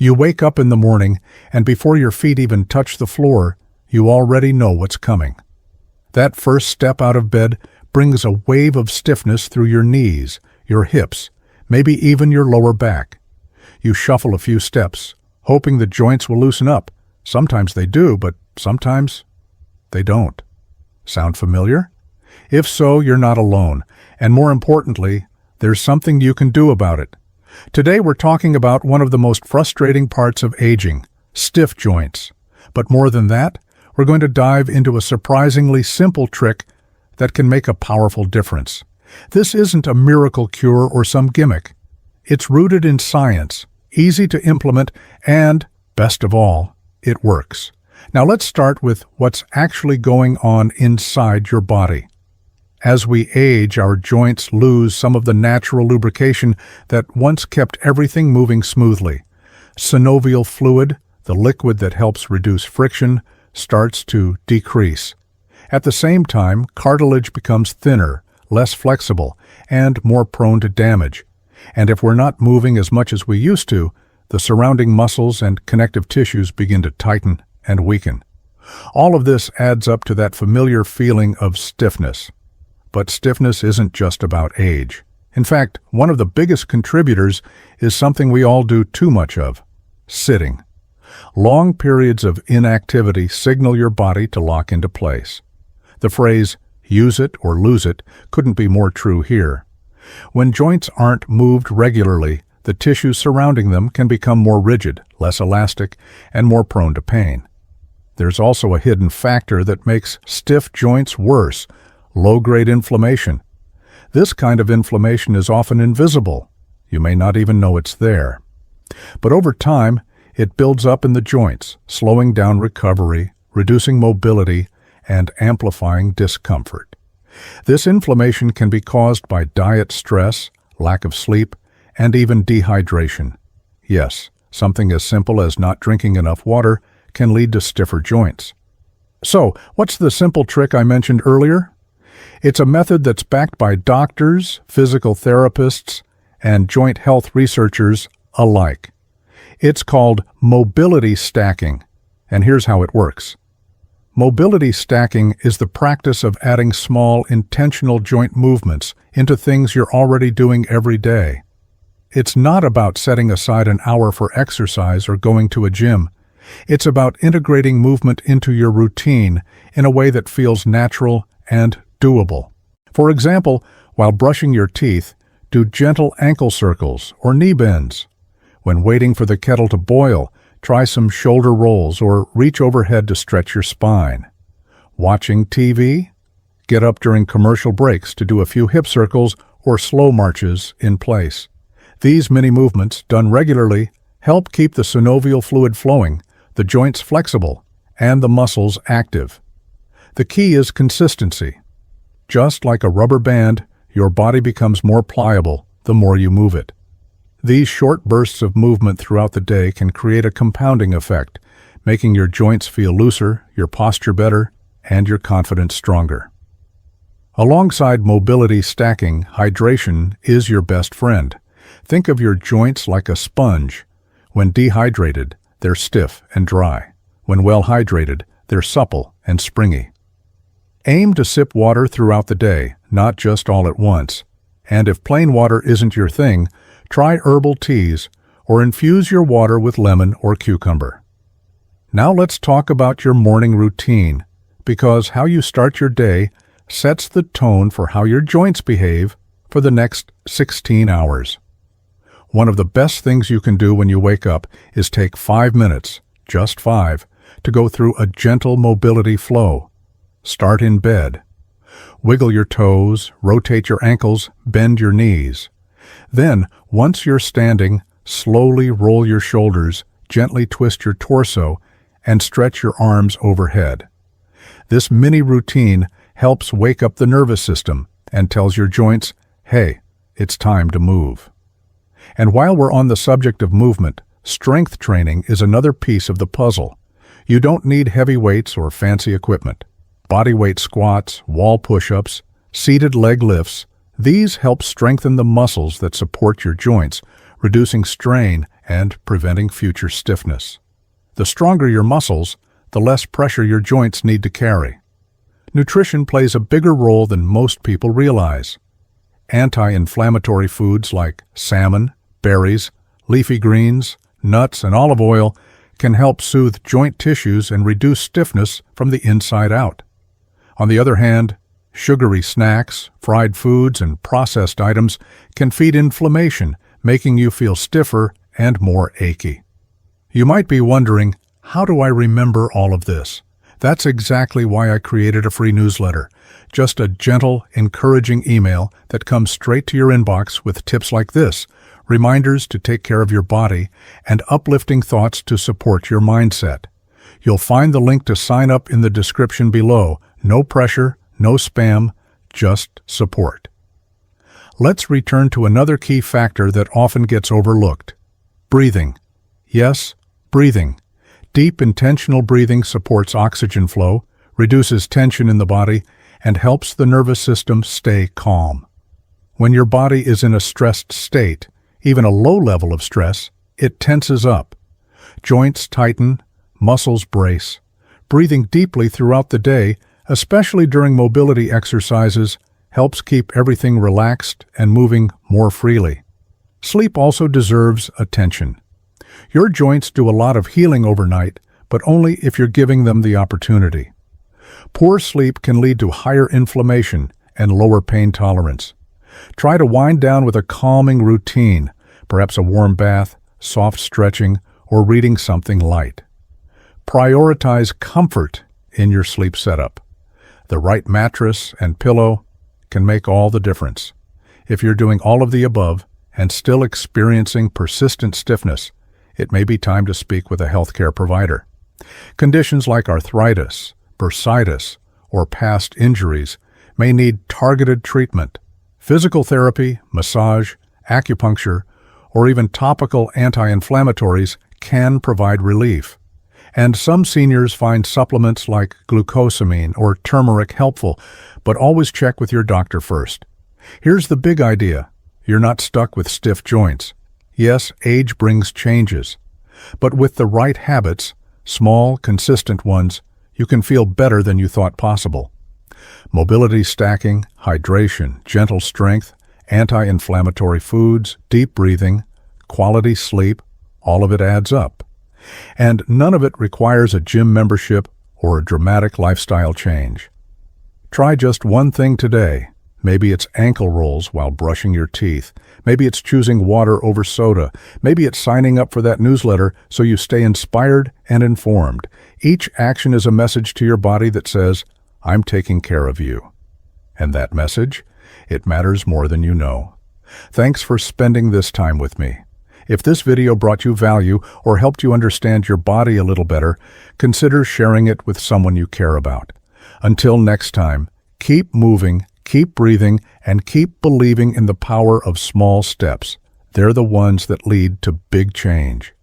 You wake up in the morning, and before your feet even touch the floor, you already know what's coming. That first step out of bed brings a wave of stiffness through your knees, your hips, maybe even your lower back. You shuffle a few steps, hoping the joints will loosen up. Sometimes they do, but sometimes they don't. Sound familiar? If so, you're not alone, and more importantly, there's something you can do about it. Today we're talking about one of the most frustrating parts of aging, stiff joints. But more than that, we're going to dive into a surprisingly simple trick that can make a powerful difference. This isn't a miracle cure or some gimmick. It's rooted in science, easy to implement, and, best of all, it works. Now let's start with what's actually going on inside your body. As we age, our joints lose some of the natural lubrication that once kept everything moving smoothly. Synovial fluid, the liquid that helps reduce friction, starts to decrease. At the same time, cartilage becomes thinner, less flexible, and more prone to damage. And if we're not moving as much as we used to, the surrounding muscles and connective tissues begin to tighten and weaken. All of this adds up to that familiar feeling of stiffness. But stiffness isn't just about age. In fact, one of the biggest contributors is something we all do too much of: sitting. Long periods of inactivity signal your body to lock into place. The phrase, "use it or lose it," couldn't be more true here. When joints aren't moved regularly, the tissues surrounding them can become more rigid, less elastic, and more prone to pain. There's also a hidden factor that makes stiff joints worse: low-grade inflammation. This kind of inflammation is often invisible. You may not even know it's there. But over time, it builds up in the joints, slowing down recovery, reducing mobility, and amplifying discomfort. This inflammation can be caused by diet stress, lack of sleep, and even dehydration. Yes, something as simple as not drinking enough water can lead to stiffer joints. So, what's the simple trick I mentioned earlier? It's a method that's backed by doctors, physical therapists, and joint health researchers alike. It's called mobility stacking, and here's how it works. Mobility stacking is the practice of adding small, intentional joint movements into things you're already doing every day. It's not about setting aside an hour for exercise or going to a gym. It's about integrating movement into your routine in a way that feels natural and doable. For example, while brushing your teeth, do gentle ankle circles or knee bends. When waiting for the kettle to boil, try some shoulder rolls or reach overhead to stretch your spine. Watching TV? Get up during commercial breaks to do a few hip circles or slow marches in place. These mini movements, done regularly, help keep the synovial fluid flowing, the joints flexible, and the muscles active. The key is consistency. Just like a rubber band, your body becomes more pliable the more you move it. These short bursts of movement throughout the day can create a compounding effect, making your joints feel looser, your posture better, and your confidence stronger. Alongside mobility stacking, hydration is your best friend. Think of your joints like a sponge. When dehydrated, they're stiff and dry. When well hydrated, they're supple and springy. Aim to sip water throughout the day, not just all at once. And if plain water isn't your thing, try herbal teas or infuse your water with lemon or cucumber. Now let's talk about your morning routine, because how you start your day sets the tone for how your joints behave for the next 16 hours. One of the best things you can do when you wake up is take 5 minutes, just 5, to go through a gentle mobility flow. Start in bed. Wiggle your toes, rotate your ankles, bend your knees. Then, once you're standing, slowly roll your shoulders, gently twist your torso, and stretch your arms overhead. This mini routine helps wake up the nervous system and tells your joints, hey, it's time to move. And while we're on the subject of movement, strength training is another piece of the puzzle. You don't need heavy weights or fancy equipment. Bodyweight squats, wall push-ups, seated leg lifts, these help strengthen the muscles that support your joints, reducing strain and preventing future stiffness. The stronger your muscles, the less pressure your joints need to carry. Nutrition plays a bigger role than most people realize. Anti-inflammatory foods like salmon, berries, leafy greens, nuts, and olive oil can help soothe joint tissues and reduce stiffness from the inside out. On the other hand, sugary snacks, fried foods, and processed items can feed inflammation, making you feel stiffer and more achy. You might be wondering, how do I remember all of this? That's exactly why I created a free newsletter. Just a gentle, encouraging email that comes straight to your inbox with tips like this, reminders to take care of your body, and uplifting thoughts to support your mindset. You'll find the link to sign up in the description below. No pressure, no spam, just support. Let's return to another key factor that often gets overlooked. Breathing. Yes, breathing. Deep, intentional breathing supports oxygen flow, reduces tension in the body, and helps the nervous system stay calm. When your body is in a stressed state, even a low level of stress, it tenses up. Joints tighten, muscles brace. Breathing deeply throughout the day, especially during mobility exercises, helps keep everything relaxed and moving more freely. Sleep also deserves attention. Your joints do a lot of healing overnight, but only if you're giving them the opportunity. Poor sleep can lead to higher inflammation and lower pain tolerance. Try to wind down with a calming routine, perhaps a warm bath, soft stretching, or reading something light. Prioritize comfort in your sleep setup. The right mattress and pillow can make all the difference. If you're doing all of the above and still experiencing persistent stiffness, it may be time to speak with a healthcare provider. Conditions like arthritis, bursitis, or past injuries may need targeted treatment. Physical therapy, massage, acupuncture, or even topical anti-inflammatories can provide relief. And some seniors find supplements like glucosamine or turmeric helpful, but always check with your doctor first. Here's the big idea. You're not stuck with stiff joints. Yes, age brings changes, but with the right habits, small, consistent ones, you can feel better than you thought possible. Mobility stacking, hydration, gentle strength, anti-inflammatory foods, deep breathing, quality sleep, all of it adds up. And none of it requires a gym membership or a dramatic lifestyle change. Try just one thing today. Maybe it's ankle rolls while brushing your teeth. Maybe it's choosing water over soda. Maybe it's signing up for that newsletter so you stay inspired and informed. Each action is a message to your body that says, I'm taking care of you. And that message, it matters more than you know. Thanks for spending this time with me. If this video brought you value or helped you understand your body a little better, consider sharing it with someone you care about. Until next time, keep moving, keep breathing, and keep believing in the power of small steps. They're the ones that lead to big change.